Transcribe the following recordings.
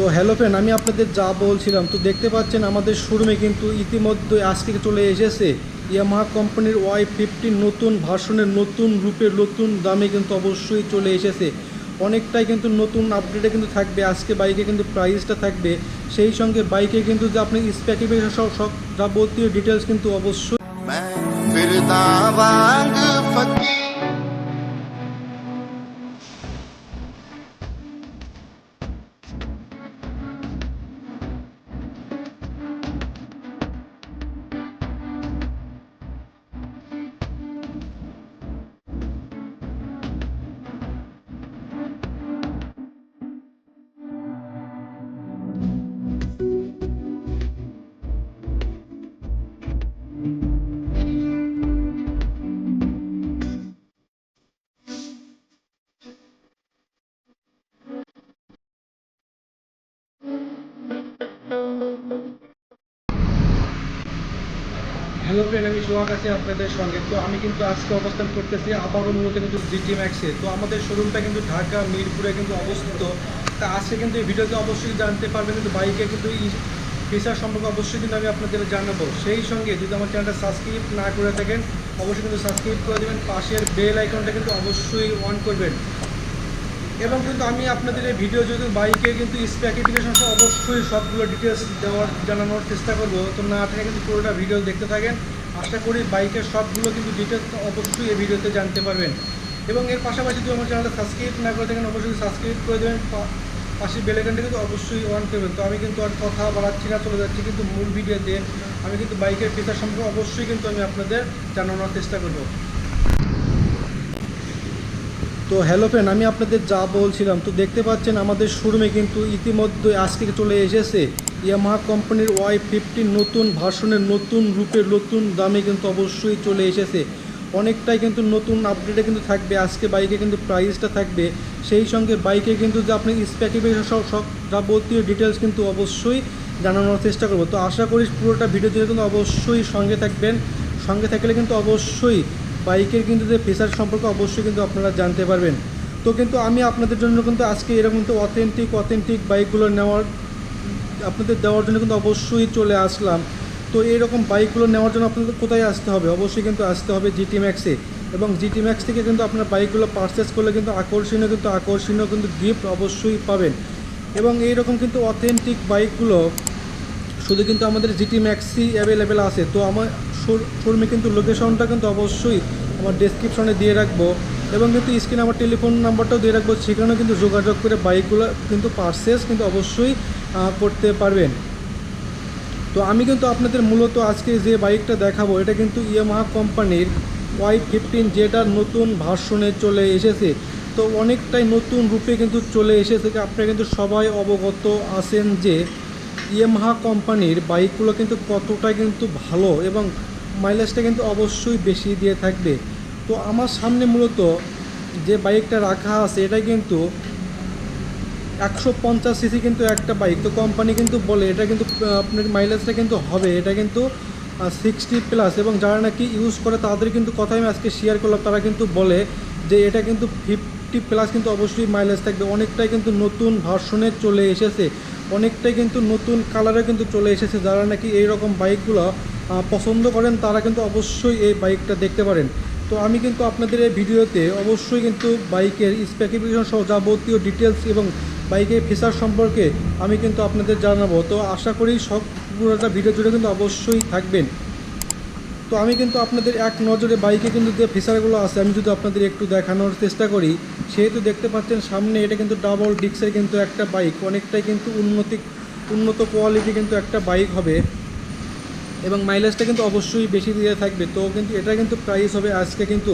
তো hello friend, আমি আপনাদের যা বলছিলাম তো দেখতে পাচ্ছেন আমাদের শোরুমে কিন্তু ইতিমধ্যে আজকে চলে এসেছে ইয়ামাহা কোম্পানির Y15 নতুন ভার্সনের নতুন রূপের নতুন দামে কিন্তু অবশ্যই চলে এসেছে। অনেকটাই কিন্তু নতুন আপডেটে কিন্তু থাকবে আজকে বাইকে কিন্তু প্রাইসটা থাকবে, সেই সঙ্গে বাইকে কিন্তু যে আপনি স্পেসিফিকেশন সব যাবতীয় ডিটেলস কিন্তু অবশ্যই হ্যালো ফ্রেন্ড, আমি সোহাগ আছি আপনাদের সঙ্গে। তো আমি কিন্তু আজকে অবস্থান করতেছি আবারও মূলত কিন্তু জিটি ম্যাক্সে। তো আমাদের শোরুমটা কিন্তু ঢাকা মিরপুরে কিন্তু অবস্থিত। তা আজকে কিন্তু এই ভিডিওতে অবশ্যই জানতে পারবেন কিন্তু বাইকে কিন্তু ফিচার সম্পর্কে অবশ্যই কিন্তু আমি আপনাদের জানাবো। সেই সঙ্গে যদি আমার চ্যানেলটা সাবস্ক্রাইব না করে থাকেন অবশ্যই কিন্তু সাবস্ক্রাইব করে দেবেন, পাশের বেল আইকনটা কিন্তু অবশ্যই অন করবেন। এবং কিন্তু আমি আপনাদের এই ভিডিও যদি বাইকে কিন্তু স্পেসিফিকেশন অবশ্যই সবগুলো ডিটেলস জানানোর চেষ্টা করবো। তো না থাকে কিন্তু পুরোটা ভিডিও দেখতে থাকেন, আশা করি বাইকের সবগুলো কিন্তু ডিটেলস অবশ্যই এই ভিডিওতে জানতে পারবেন। এবং এর পাশাপাশি যদি আমার চ্যানেলটা সাবস্ক্রাইব না করে থাকেন অবশ্যই সাবস্ক্রাইব করে দেবেন, পাশে বেল আইকনটা কিন্তু অবশ্যই অন করবেন। তো আমি কিন্তু আর কথা বাড়াচ্ছি না, চলে যাচ্ছি কিন্তু মূল ভিডিওতে। আমি কিন্তু বাইকের ফিচার সম্পর্কে অবশ্যই কিন্তু আমি আপনাদের জানানোর চেষ্টা করবো। তো হ্যালো ফ্রেন্ড, আমি আপনাদের যা বলছিলাম তো দেখতে পাচ্ছেন আমাদের শোরুমে কিন্তু ইতিমধ্যে আজকে চলে এসেছে ইয়ামাহা কোম্পানির Y15 নতুন ভার্সনের নতুন রূপের নতুন দামে কিন্তু অবশ্যই চলে এসেছে। অনেকটাই কিন্তু নতুন আপডেটে কিন্তু থাকবে আজকে বাইকে কিন্তু প্রাইসটা থাকবে, সেই সঙ্গে বাইকে কিন্তু যে আপনি স্পেসিফিকেশন সব যাবতীয় ডিটেলস কিন্তু অবশ্যই জানানোর চেষ্টা করবো। তো আশা করি পুরোটা ভিডিও জুড়ে কিন্তু অবশ্যই সঙ্গে থাকবেন। সঙ্গে থাকলে কিন্তু অবশ্যই বাইকের কিন্তু যে ফিচার সম্পর্কে অবশ্যই কিন্তু আপনারা জানতে পারবেন। তো কিন্তু আমি আপনাদের জন্য কিন্তু আজকে এরকম তো অথেন্টিক বাইকগুলো আপনাদের দেওয়ার জন্য কিন্তু অবশ্যই চলে আসলাম। তো এইরকম বাইকগুলো নেওয়ার জন্য আপনাদের কোথায় আসতে হবে? অবশ্যই কিন্তু আসতে হবে জিটি ম্যাক্সে। এবং জিটি ম্যাক্স থেকে কিন্তু আপনার বাইকগুলো পারচেস করলে কিন্তু আকর্ষণীয় কিন্তু গিফট অবশ্যই পাবেন। এবং এইরকম কিন্তু অথেন্টিক বাইকগুলো শুধু কিন্তু আমাদের জিটি ম্যাক্সই অ্যাভেলেবেল আছে। তো আমার শোরুমে কিন্তু লোকেশনটা কিন্তু অবশ্যই আমার ডেসক্রিপশনে দিয়ে রাখবো, এবং কিন্তু স্ক্রিনে আমার টেলিফোন নাম্বারটাও দিয়ে রাখবো, সেখানেও কিন্তু যোগাযোগ করে বাইকগুলো কিন্তু পারচেস কিন্তু অবশ্যই করতে পারবেন। তো আমি কিন্তু আপনাদের মূলত আজকে যে বাইকটা দেখাবো এটা কিন্তু ইয়ামাহা কোম্পানির Y15, যেটা নতুন ভার্সনে চলে এসেছে। তো অনেকটাই নতুন রূপে কিন্তু চলে এসেছে। আপনারা কিন্তু সবাই অবগত আছেন যে ইয়ামাহা কোম্পানির বাইকগুলো কিন্তু কতটা কিন্তু ভালো এবং মাইলেজটা কিন্তু অবশ্যই বেশি দিয়ে থাকবে। তো আমার সামনে মূলত যে বাইকটা রাখা আছে এটা কিন্তু 150 সিসি কিন্তু একটা বাইক। তো কোম্পানি কিন্তু বলে এটা কিন্তু আপনার মাইলেজটা কিন্তু হবে, এটা কিন্তু 60+। এবং যারা নাকি ইউজ করে তাদের কিন্তু কথা আমি আজকে শেয়ার করলাম, তারা কিন্তু বলে যে এটা কিন্তু 50+ কিন্তু অবশ্যই মাইলেজ থাকবে। অনেকটাই কিন্তু নতুন ভার্সনে চলে এসেছে, অনেকটাই কিন্তু নতুন কালারে কিন্তু চলে এসেছে। যারা নাকি এইরকম বাইকগুলো পছন্দ করেন তারা কিন্তু অবশ্যই এই বাইকটা দেখতে পারেন। তো আমি কিন্তু আপনাদের এই ভিডিওতে অবশ্যই কিন্তু বাইকের স্পেসিফিকেশন সহ যাবতীয় ডিটেলস এবং বাইকের ফিচার সম্পর্কে আমি কিন্তু আপনাদের জানাবো। তো আশা করি সব পুরোটা ভিডিও জুড়ে কিন্তু অবশ্যই থাকবেন। তো আমি কিন্তু আপনাদের এক নজরে বাইকে কিন্তু যে ফিচারগুলো আছে আমি যদি আপনাদের একটু দেখানোর চেষ্টা করি, সেহেতু দেখতে পাচ্ছেন সামনে এটা কিন্তু ডাবল ডিস্কের কিন্তু একটা বাইক, অনেকটাই কিন্তু উন্নত কোয়ালিটি কিন্তু একটা বাইক হবে, এবং মাইলেজটা কিন্তু অবশ্যই বেশি দিয়ে থাকবে। তো কিন্তু এটা কিন্তু প্রাইস হবে আজকে কিন্তু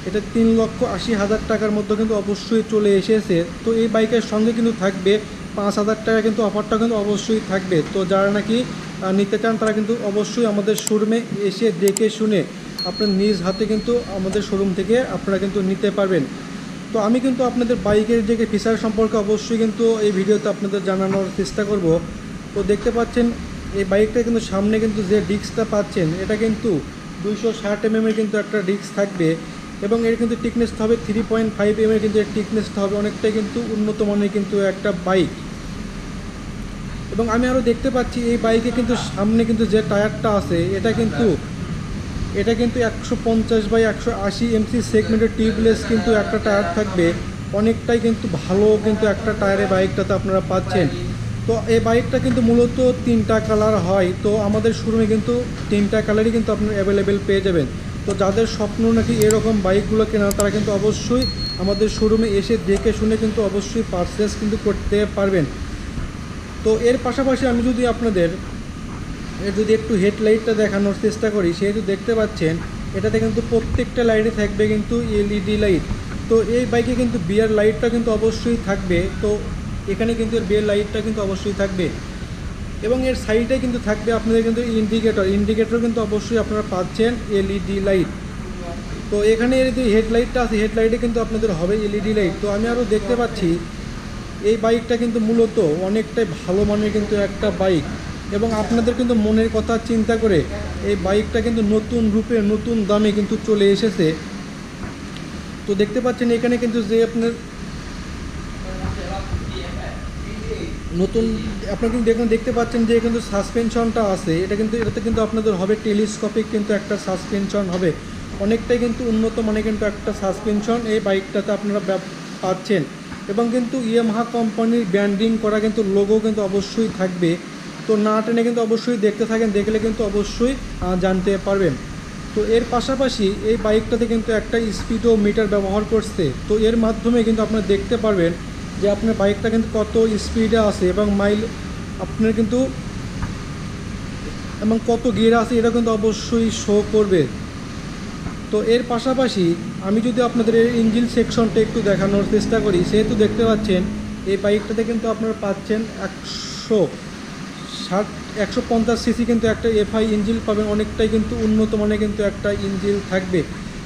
এটা 3,80,000 টাকার মধ্যে কিন্তু অবশ্যই চলে এসেছে। তো এই বাইকের সঙ্গে কিন্তু থাকবে 5,000 টাকা কিন্তু অফারটা কিন্তু অবশ্যই থাকবে। তো যারা নাকি নিতে চান তারা কিন্তু অবশ্যই আমাদের শোরুমে এসে দেখে শুনে আপনার নিজ হাতে কিন্তু আমাদের শোরুম থেকে আপনারা কিন্তু নিতে পারবেন। তো আমি কিন্তু আপনাদের বাইকের যে ফিচার সম্পর্কে অবশ্যই কিন্তু এই ভিডিওতে আপনাদের জানানোর চেষ্টা করব। তো দেখতে পাচ্ছেন এই বাইকটা কিন্তু সামনে কিন্তু যে ডিস্কটা পাচ্ছেন এটা কিন্তু 260 mm কিন্তু একটা ডিস্ক থাকবে, এবং এর কিন্তু টিকনেস হবে 3.5 mm কিন্তু এর টিকনেসটা হবে। অনেকটাই কিন্তু উন্নত মানের কিন্তু একটা বাইক। এবং আমি আরও দেখতে পাচ্ছি এই বাইকে কিন্তু সামনে কিন্তু যে টায়ারটা আছে এটা কিন্তু 150/180 এমসি সেগমেন্টের টিউবলেস কিন্তু একটা টায়ার থাকবে। অনেকটাই কিন্তু ভালো কিন্তু একটা টায়ারে বাইকটাতে আপনারা পাচ্ছেন। তো এই বাইকটা কিন্তু মূলত 3টা কালার হয়। তো আমাদের শোরুমে কিন্তু 3টা কালারই কিন্তু আপনারা অ্যাভেলেবেল পেয়ে যাবেন। তো যাদের স্বপ্ন নাকি এরকম বাইকগুলো কেনা, তারা কিন্তু অবশ্যই আমাদের শোরুমে এসে দেখে শুনে কিন্তু অবশ্যই পারচেস কিন্তু করতে পারবেন। তো এর পাশাপাশি আমি যদি আপনাদের যদি একটু হেডলাইটটা দেখানোর চেষ্টা করি, সেহেতু দেখতে পাচ্ছেন এটাতে কিন্তু প্রত্যেকটা লাইটে থাকবে কিন্তু এলইডি লাইট। তো এই বাইকে কিন্তু বিয়ার লাইটটা কিন্তু অবশ্যই থাকবে। তো এখানে কিন্তু এর বিয়ার লাইটটা কিন্তু অবশ্যই থাকবে এবং এর সাইডে কিন্তু থাকবে আপনাদের কিন্তু ইন্ডিকেটর কিন্তু অবশ্যই আপনারা পাচ্ছেন এলইডি লাইট। তো এখানে এর যে হেডলাইটটা আছে, হেডলাইটে কিন্তু আপনাদের হবে এলইডি লাইট। তো আমি আরও দেখতে পাচ্ছি এই বাইকটা কিন্তু মূলত অনেকটাই ভালো মানের কিন্তু একটা বাইক এবং আপনাদের কিন্তু মনের কথা চিন্তা করে এই বাইকটা কিন্তু নতুন রূপে নতুন দামে কিন্তু চলে এসেছে। তো দেখতে পাচ্ছেন এখানে কিন্তু যে আপনার নতুন আপনারা কিন্তু দেখতে পাচ্ছেন যে কিন্তু সাসপেনশনটা আছে, এটাতে কিন্তু আপনাদের হবে টেলিস্কোপিক কিন্তু একটা সাসপেনশন হবে। অনেকটাই কিন্তু উন্নত মানের কিন্তু একটা সাসপেনশন এই বাইকটাতে আপনারা পাচ্ছেন এবং কিন্তু ইয়ামাহা কোম্পানির ব্র্যান্ডিং করা কিন্তু লোগো কিন্তু অবশ্যই থাকবে। তো না টেনে কিন্তু অবশ্যই দেখতে থাকেন, দেখলে কিন্তু অবশ্যই জানতে পারবেন। তো এর পাশাপাশি এই বাইকটাতে কিন্তু একটা স্পিডোমিটার ব্যবহার করছে। তো এর মাধ্যমে কিন্তু আপনারা দেখতে পারবেন যে আপনার বাইকটা কিন্তু কত স্পিডে আছে এবং আপনার কিন্তু এবং কত গিয়ার আছে এটা কিন্তু অবশ্যই শো করবে। তো এর পাশাপাশি আমি যদি আপনাদের এর ইঞ্জিন সেকশনটা একটু দেখানোর চেষ্টা করি, সেহেতু দেখতে পাচ্ছেন এই বাইকটাতে কিন্তু আপনারা পাচ্ছেন 150 সিসি কিন্তু একটা এফআই ইঞ্জিন পাবেন। অনেকটাই কিন্তু উন্নত মানের কিন্তু একটা ইঞ্জিন থাকবে।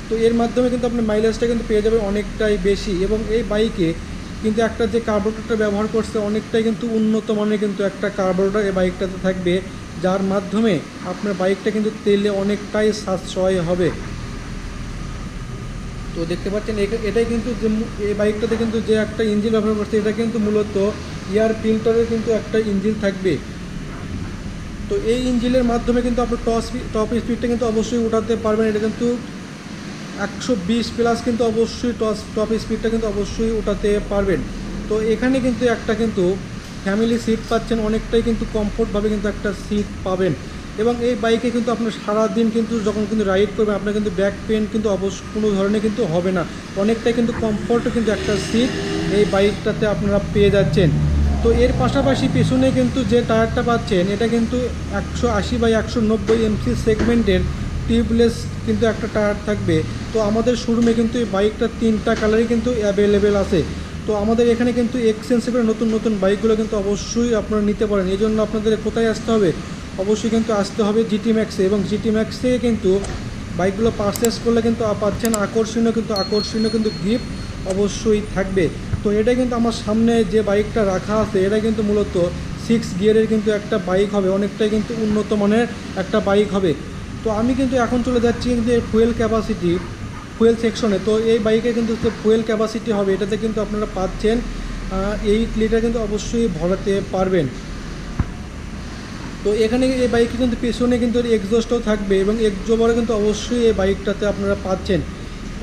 তো এর মাধ্যমে কিন্তু আপনার মাইলেজটা কিন্তু পেয়ে যাবে অনেকটাই বেশি এবং এই বাইকে কিন্তু একটা যে কার্বোরেটরটা ব্যবহার করছে অনেকটাই কিন্তু উন্নত মানের কিন্তু একটা কার্বোরেটর এই বাইকটাতে থাকবে, যার মাধ্যমে আপনার বাইকটা কিন্তু তেলে অনেকটাই সাশ্রয় হবে। তো দেখতে পাচ্ছেন এটাই কিন্তু যে এই বাইকটাতে কিন্তু যে একটা ইঞ্জিন ব্যবহার করছে এটা কিন্তু মূলত এয়ার ফিল্টারের কিন্তু একটা ইঞ্জিন থাকবে। তো এই ইঞ্জিনের মাধ্যমে কিন্তু আপনার টপ স্পিডটা কিন্তু অবশ্যই উঠাতে পারবেন। এটা কিন্তু 120+ কিন্তু অবশ্যই টপ স্পিডটা কিন্তু অবশ্যই উঠাতে পারবেন। তো এখানে কিন্তু একটা কিন্তু ফ্যামিলি সিট পাচ্ছেন, অনেকটাই কিন্তু কমফোর্টভাবে কিন্তু একটা সিট পাবেন এবং এই বাইকে কিন্তু আপনার সারাদিন কিন্তু যখন কিন্তু রাইড করবেন আপনার কিন্তু ব্যাক পেন কিন্তু কোনো ধরনের কিন্তু হবে না। অনেকটাই কিন্তু কমফোর্টও কিন্তু একটা সিট এই বাইকটাতে আপনারা পেয়ে যাচ্ছেন। তো এর পাশাপাশি পেছনে কিন্তু যে টায়ারটা পাচ্ছেন এটা কিন্তু 180/190 এমসি সেগমেন্টের টিউবলেস কিন্তু একটা টায়ার থাকবে। তো আমাদের শোরুমে কিন্তু এই বাইকটা 3টা কালারই কিন্তু অ্যাভেলেবেল আছে। তো আমাদের এখানে কিন্তু এক্সচেঞ্জের নতুন নতুন বাইকগুলো কিন্তু অবশ্যই আপনারা নিতে পারেন। এই জন্য আপনাদের কোথায় আসতে হবে, অবশ্যই কিন্তু আসতে হবে জিটি ম্যাক্সে এবং জিটি ম্যাক্সে কিন্তু বাইকগুলো পারচেস করলে কিন্তু পাচ্ছেন আকর্ষণীয় কিন্তু গিফট অবশ্যই থাকবে। তো এটা কিন্তু আমার সামনে যে বাইকটা রাখা আছে এটা কিন্তু মূলত 6 গিয়ারের কিন্তু একটা বাইক হবে, অনেকটাই কিন্তু উন্নত মানের একটা বাইক হবে। তো আমি কিন্তু এখন চলে যাচ্ছি কিন্তু ফুয়েল সেকশনে। তো এই বাইকে কিন্তু যে ফুয়েল ক্যাপাসিটি হবে এটাতে কিন্তু আপনারা পাচ্ছেন 8 লিটার কিন্তু অবশ্যই ভরাতে পারবেন। তো এখানে এই বাইকে কিন্তু পেছনে কিন্তু এক্সজস্টও থাকবে এবং এক্সজোবারও কিন্তু অবশ্যই এই বাইকটাতে আপনারা পাচ্ছেন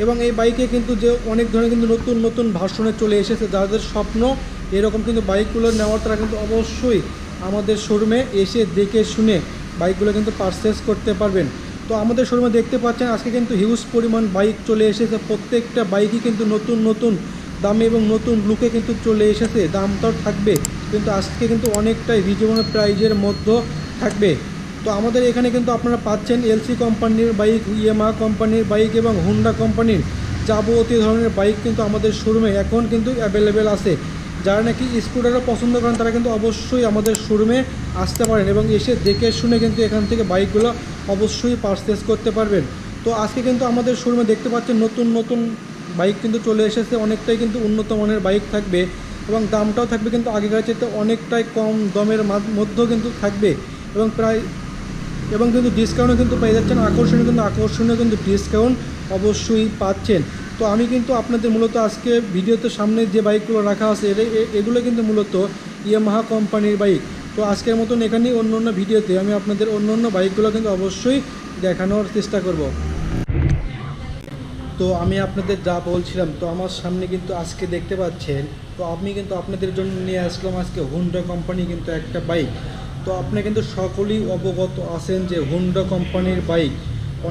এবং এই বাইকে কিন্তু যে অনেক ধরনের কিন্তু নতুন নতুন ভার্সনে চলে এসেছে। যাদের স্বপ্ন এরকম কিন্তু বাইকগুলো নেওয়ার, তারা কিন্তু অবশ্যই আমাদের শোরুমে এসে দেখে শুনে বাইকগুলো কিন্তু পারচেস করতে পারবেন। তো আমাদের শোরুমে দেখতে পাচ্ছেন আজকে কিন্তু হিউজ পরিমাণ বাইক চলে এসেছে। প্রত্যেকটা বাইকই কিন্তু নতুন নতুন দামে এবং নতুন লুকে কিন্তু চলে এসেছে। দামটাও থাকবে কিন্তু আজকে কিন্তু অনেকটাই রিজনেবল প্রাইজের মধ্যে থাকবে। তো আমাদের এখানে কিন্তু আপনারা পাচ্ছেন এলসি কোম্পানির বাইক, ইয়ামাহা কোম্পানির বাইক এবং হোন্ডা কোম্পানির যাবতীয় ধরনের বাইক কিন্তু আমাদের শোরুমে এখন কিন্তু অ্যাভেলেবেল আছে। যারা নাকি স্কুটারও পছন্দ করেন তারা কিন্তু অবশ্যই আমাদের শোরুমে আসতে পারেন এবং এসে দেখে শুনে কিন্তু এখান থেকে বাইকগুলো অবশ্যই পারচেস করতে পারবেন। তো আজকে কিন্তু আমাদের শোরুমে দেখতে পাচ্ছেন নতুন নতুন বাইক কিন্তু চলে এসেছে। অনেকটাই কিন্তু উন্নত মানের বাইক থাকবে এবং দামটাও থাকবে কিন্তু আগেকার চাইতে অনেকটাই কম দামের মধ্যেও কিন্তু থাকবে এবং কিন্তু ডিসকাউন্টও কিন্তু পেয়ে যাচ্ছেন। আকর্ষণীয় কিন্তু ডিসকাউন্ট অবশ্যই পাচ্ছেন। তো আমি কিন্তু আপনাদের মূলত আজকে ভিডিওতে সামনে যে বাইকগুলো রাখা আছে এগুলো কিন্তু মূলত ইয়ামাহা কোম্পানির বাইক। তো আজকের মতন এখানেই অন্য অন্য ভিডিওতে আমি আপনাদের অন্য অন্য বাইকগুলো কিন্তু অবশ্যই দেখানোর চেষ্টা করব। তো আমি আপনাদের যা বলছিলাম, তো আমার সামনে কিন্তু আজকে দেখতে পাচ্ছেন, তো আমি কিন্তু আপনাদের জন্য নিয়ে আসলাম আজকে হুন্ডা কোম্পানি কিন্তু একটা বাইক। তো আপনি কিন্তু সকলেই অবগত আছেন যে হুন্ডা কোম্পানির বাইক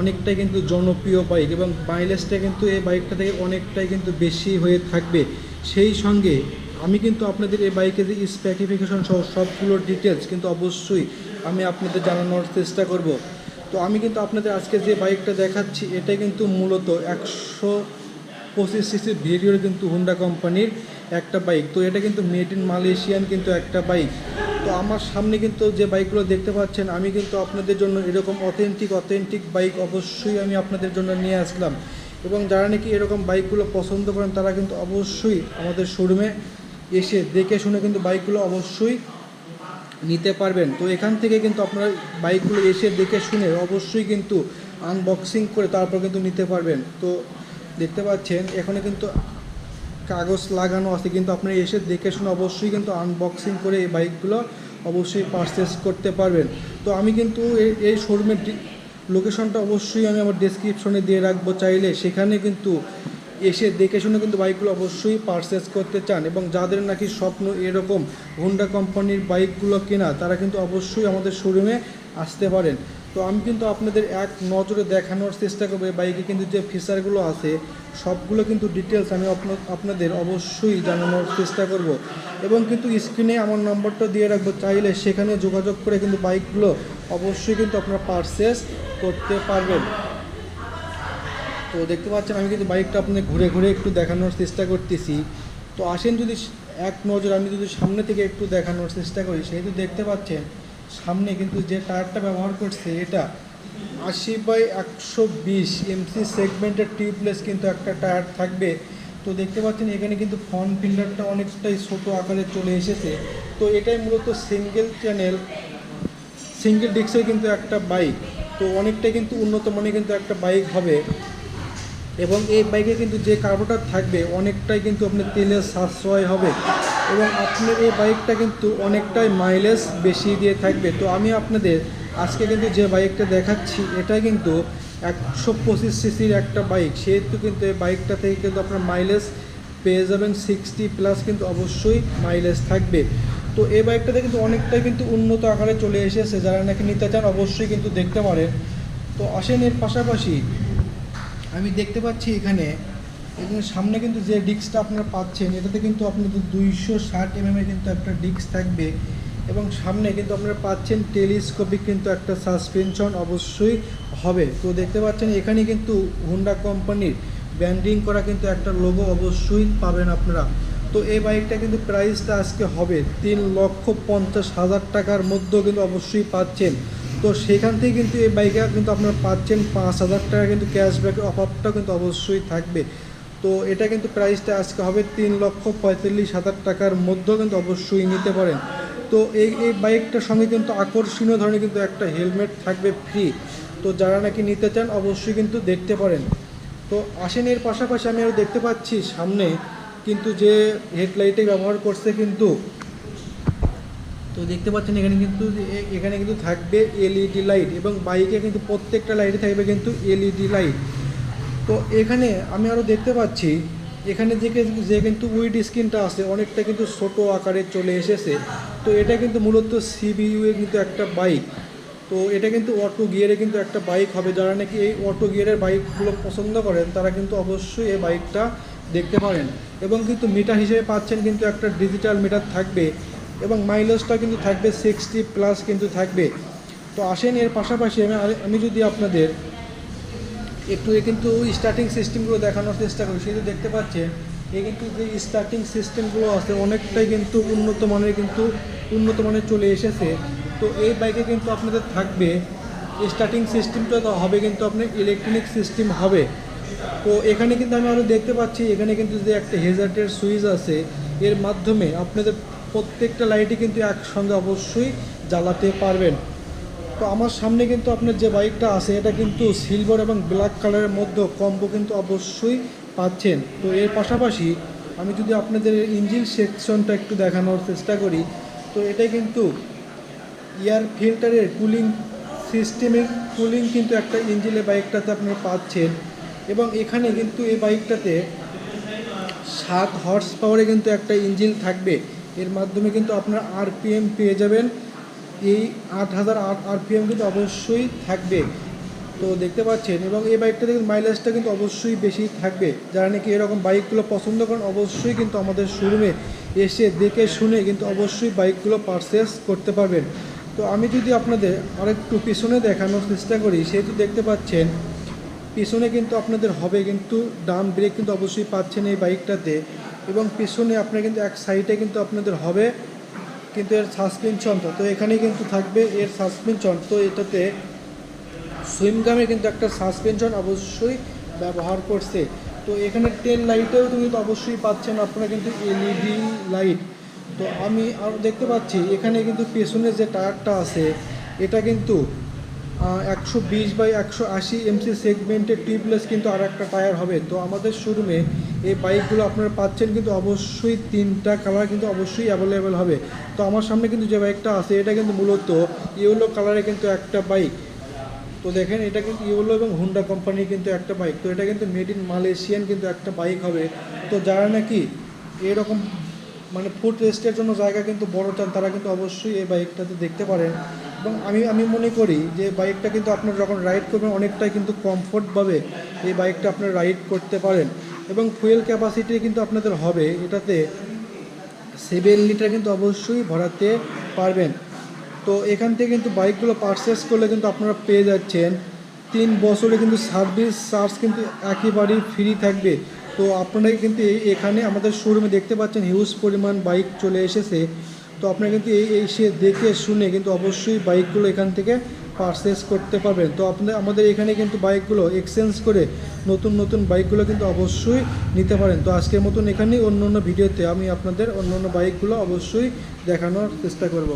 অনেকটাই কিন্তু জনপ্রিয় বাইক এবং মাইলেজটা কিন্তু এই বাইকটা থেকে অনেকটাই কিন্তু বেশি হয়ে থাকবে। সেই সঙ্গে আমি কিন্তু আপনাদের এই বাইকের যে স্পেসিফিকেশন সহ সবগুলোর ডিটেলস কিন্তু অবশ্যই আমি আপনাদের জানানোর চেষ্টা করব। তো আমি কিন্তু আপনাদের আজকে যে বাইকটা দেখাচ্ছি এটা কিন্তু মূলত 125 সিসির ভেরিয়েন্ট কিন্তু হুন্ডা কোম্পানির একটা বাইক। তো এটা কিন্তু মেড ইন মালয়েশিয়ান কিন্তু একটা বাইক। তো আমার সামনে কিন্তু যে বাইকগুলো দেখতে পাচ্ছেন, আমি কিন্তু আপনাদের জন্য এরকম অথেন্টিক বাইক অবশ্যই আমি আপনাদের জন্য নিয়ে আসলাম। এবং যারা নাকি এরকম বাইকগুলো পছন্দ করেন তারা কিন্তু অবশ্যই আমাদের শোরুমে এসে দেখে শুনে কিন্তু বাইকগুলো অবশ্যই নিতে পারবেন। তো এখান থেকে কিন্তু আপনারা বাইকগুলো এসে দেখে শুনে অবশ্যই কিন্তু আনবক্সিং করে তারপর কিন্তু নিতে পারবেন। তো দেখতে পাচ্ছেন এখানে কিন্তু কাগজ লাগানো আছে, কিন্তু আপনারা এসে দেখে শুনে অবশ্যই কিন্তু আনবক্সিং করে এই বাইকগুলো অবশ্যই পারচেস করতে পারবেন। তো আমি কিন্তু এই শোরুমের লোকেশনটা অবশ্যই আমি আমার ডেসক্রিপশনে দিয়ে রাখবো, চাইলে সেখানে কিন্তু এসে দেখে শুনে কিন্তু বাইকগুলো অবশ্যই পারচেস করতে চান এবং যাদের নাকি স্বপ্ন এরকম হুন্ডা কোম্পানির বাইকগুলো কেনা, তারা কিন্তু অবশ্যই আমাদের শোরুমে আসতে পারেন। তো আমি কিন্তু আপনাদের এক নজরে দেখানোর চেষ্টা করবো এই বাইকে কিন্তু যে ফিচারগুলো আছে সবগুলো কিন্তু ডিটেলস আমি আপনাদের অবশ্যই জানানোর চেষ্টা করব। এবং কিন্তু স্ক্রিনে আমার নম্বরটা দিয়ে রাখবো, চাইলে সেখানে যোগাযোগ করে কিন্তু বাইকগুলো অবশ্যই কিন্তু আপনারা পারচেস করতে পারবেন। তো দেখতে পাচ্ছেন আমি কিন্তু বাইকটা আপনাদের ঘুরে ঘুরে একটু দেখানোর চেষ্টা করতেছি। তো আসেন যদি এক নজর আমি যদি সামনে থেকে একটু দেখানোর চেষ্টা করি, সেহেতু দেখতে পাচ্ছেন সামনে কিন্তু যে টায়ারটা ব্যবহার করছে এটা 80/120 এমসি সেগমেন্টের টিউবলেস কিন্তু একটা টায়ার থাকবে। তো দেখতে পাচ্ছেন এখানে কিন্তু ফ্রন্ট ফিল্ডারটা অনেকটাই ছোটো আকারে চলে এসেছে। তো এটাই মূলত সিঙ্গেল ডিস্কের কিন্তু একটা বাইক। তো অনেকটাই কিন্তু উন্নত মানের কিন্তু একটা বাইক হবে এবং এই বাইকে কিন্তু যে কার্বোরেটর থাকবে অনেকটাই কিন্তু আপনার তেলের সাশ্রয় হবে এবং আপনার এই বাইকটা কিন্তু অনেকটাই মাইলেজ বেশি দিয়ে থাকবে। তো আমি আপনাদের আজকে কিন্তু যে বাইকটা দেখাচ্ছি এটা কিন্তু 125 সিসির একটা বাইক, সেহেতু কিন্তু এই বাইকটা থেকে কিন্তু আপনার মাইলেজ পেয়ে যাবেন 60+ কিন্তু অবশ্যই মাইলেজ থাকবে। তো এই বাইকটাতে কিন্তু অনেকটাই কিন্তু উন্নত আকারে চলে এসেছে, যারা নাকি নিতে চান অবশ্যই কিন্তু দেখতে পারেন। তো আসেন এর পাশাপাশি আমি দেখতে পাচ্ছি এখানে সামনে কিন্তু যে ডিস্কটা আপনারা পাচ্ছেন এটাতে কিন্তু আপনাদের 260 mm কিন্তু একটা ডিস্ক থাকবে এবং সামনে কিন্তু আপনারা পাচ্ছেন টেলিস্কোপিক কিন্তু একটা সাসপেনশন অবশ্যই হবে। তো দেখতে পাচ্ছেন এখানে কিন্তু হুন্ডা কোম্পানির ব্র্যান্ডিং করা কিন্তু একটা লোগো অবশ্যই পাবেন আপনারা। তো এই বাইকটা কিন্তু প্রাইসটা আজকে হবে 3,50,000 টাকার মধ্যেও কিন্তু অবশ্যই পাচ্ছেন। তো সেখান থেকে কিন্তু এই বাইকে কিন্তু আপনারা পাচ্ছেন 5,000 টাকা কিন্তু ক্যাশব্যাকের অফারটা কিন্তু অবশ্যই থাকবে। তো এটা কিন্তু প্রাইসটা আজকে হবে 3,45,000 টাকার মধ্যেও কিন্তু অবশ্যই নিতে পারেন। তো এই বাইকটার সঙ্গে কিন্তু আকর্ষণীয় ধরনের কিন্তু একটা হেলমেট থাকবে ফ্রি। তো যারা নাকি নিতে চান অবশ্যই কিন্তু দেখতে পারেন। তো আসেন এর পাশাপাশি আমি আরও দেখতে পাচ্ছি সামনে কিন্তু যে হেডলাইটে ব্যবহার করছে কিন্তু, তো দেখতে পাচ্ছেন এখানে কিন্তু থাকবে এলইডি লাইট এবং বাইকে কিন্তু প্রত্যেকটা লাইটে থাকবে কিন্তু এলইডি লাইট। তো এখানে আমি আরও দেখতে পাচ্ছি এখানে যে কিন্তু উইড স্ক্রিনটা আছে অনেকটা কিন্তু ছোট আকারে চলে এসেছে। তো এটা কিন্তু মূলত সিবিইউ এর কিন্তু একটা বাইক। তো এটা কিন্তু অটো গিয়ারে কিন্তু একটা বাইক হবে, যারা নাকি এই অটো গিয়ারের বাইকগুলো পছন্দ করেন তারা কিন্তু অবশ্যই এই বাইকটা দেখতে পারেন। এবং কিন্তু মিটার হিসেবে পাচ্ছেন কিন্তু একটা ডিজিটাল মিটার থাকবে এবং মাইলেজটা কিন্তু থাকবে 60+ কিন্তু থাকবে। তো আসেন এর পাশাপাশি আমি যদি আপনাদের একটু কিন্তু স্টার্টিং সিস্টেমগুলো দেখানোর চেষ্টা করি, সেটা দেখতে পাচ্ছেন কিন্তু যে স্টার্টিং সিস্টেমগুলো আছে অনেকটাই কিন্তু উন্নত মানের চলে এসেছে। তো এই বাইকে কিন্তু আপনাদের থাকবে স্টার্টিং সিস্টেমটা হবে কিন্তু আপনার ইলেকট্রনিক সিস্টেম হবে। তো এখানে কিন্তু আমি আরও দেখতে পাচ্ছি এখানে কিন্তু যে একটা হেজার্টের সুইচ আছে, এর মাধ্যমে আপনাদের প্রত্যেকটা লাইটই কিন্তু একসঙ্গে অবশ্যই জ্বালাতে পারবেন। তো আমার সামনে কিন্তু আপনার যে বাইকটা আছে এটা কিন্তু সিলভার এবং ব্ল্যাক কালারের মধ্যে কম্বো কিন্তু অবশ্যই পাচ্ছেন। তো এর পাশাপাশি আমি যদি আপনাদের ইঞ্জিন সেকশনটা একটু দেখানোর চেষ্টা করি, তো এটাই কিন্তু এয়ার ফিল্টারের কুলিং সিস্টেমের কুলিং কিন্তু একটা ইঞ্জিনের বাইকটাতে আপনারা পাচ্ছেন। এবং এখানে কিন্তু এই বাইকটাতে 7 হর্স পাওয়ারে কিন্তু একটা ইঞ্জিন থাকবে। এর মাধ্যমে কিন্তু আপনারা আরপিএম পেয়ে যাবেন, এই 8000 আরপিএম কিন্তু অবশ্যই থাকবে। তো দেখতে পাচ্ছেন, এবং এই বাইকটাতে কিন্তু মাইলেজটা কিন্তু অবশ্যই বেশি থাকবে। যারা নাকি এরকম বাইকগুলো পছন্দ করেন অবশ্যই কিন্তু আমাদের শোরুমে এসে দেখে শুনে কিন্তু অবশ্যই বাইকগুলো পারচেস করতে পারবেন। তো আমি যদি আপনাদের আরেকটু পিছনে দেখানোর চেষ্টা করি, সেহেতু দেখতে পাচ্ছেন পিছনে কিন্তু আপনাদের হবে কিন্তু ডাম ব্রেক কিন্তু অবশ্যই পাচ্ছেন এই বাইকটাতে। এবং পিছনে আপনার কিন্তু এক সাইডে কিন্তু আপনাদের হবে কিন্তু এর সাসপেনশন, তো এখানে কিন্তু থাকবে এর সাসপেনশন। তো এটাতে সুইমগামের কিন্তু একটা সাসপেনশন অবশ্যই ব্যবহার করছে। তো এখানে টেল লাইটেও কিন্তু অবশ্যই পাচ্ছেন আপনারা কিন্তু এলইডি লাইট। তো আমি আর দেখতে পাচ্ছি এখানে কিন্তু পেছনে যে টায়ারটা আছে এটা কিন্তু 120/180 এমসি সেগমেন্টের টিউবলেস কিন্তু আর একটা টায়ার হবে। তো আমাদের শোরুমে এই বাইকগুলো আপনারা পাচ্ছেন কিন্তু অবশ্যই 3টা কালার কিন্তু অবশ্যই অ্যাভেলেবেল হবে। তো আমার সামনে কিন্তু যে বাইকটা আছে এটা কিন্তু মূলত ইয়েলো কালারে কিন্তু একটা বাইক। তো দেখেন এটা কিন্তু ইয়েলো এবং হুন্ডা কোম্পানির কিন্তু একটা বাইক। তো এটা কিন্তু মেড ইন মালয়েশিয়ান কিন্তু একটা বাইক হবে। তো যারা নাকি এরকম মানে ফুড রেস্টের জন্য জায়গা কিন্তু বড় চান তারা কিন্তু অবশ্যই এই বাইকটাতে দেখতে পারেন। এবং আমি মনে করি যে বাইকটা কিন্তু আপনারা যখন রাইড করবেন অনেকটাই কিন্তু কমফোর্টভাবে এই বাইকটা আপনারা রাইড করতে পারেন। এবং ফুয়েল ক্যাপাসিটি কিন্তু আপনাদের হবে এটাতে 7 লিটার কিন্তু অবশ্যই ভরাতে পারবেন। তো এখান থেকে কিন্তু বাইকগুলো পারচেস করলে কিন্তু আপনারা পেয়ে যাচ্ছেন 3 বছরে কিন্তু সার্ভিস চার্জ কিন্তু একেবারেই ফ্রি থাকবে। তো আপনারা কিন্তু এখানে আমাদের শোরুমে দেখতে পাচ্ছেন হিউজ পরিমাণ বাইক চলে এসেছে। তো আপনারা কিন্তু এসে দেখে শুনে কিন্তু অবশ্যই বাইকগুলো এখান থেকে পারচেস করতে পারবেন। তো আপনাদের আমাদের এখানে কিন্তু বাইকগুলো এক্সচেঞ্জ করে নতুন নতুন বাইকগুলো কিন্তু অবশ্যই নিতে পারেন। তো আজকের মতন এখানেই, অন্য অন্য ভিডিওতে আমি আপনাদের অন্য অন্য বাইকগুলো অবশ্যই দেখানোর চেষ্টা করব।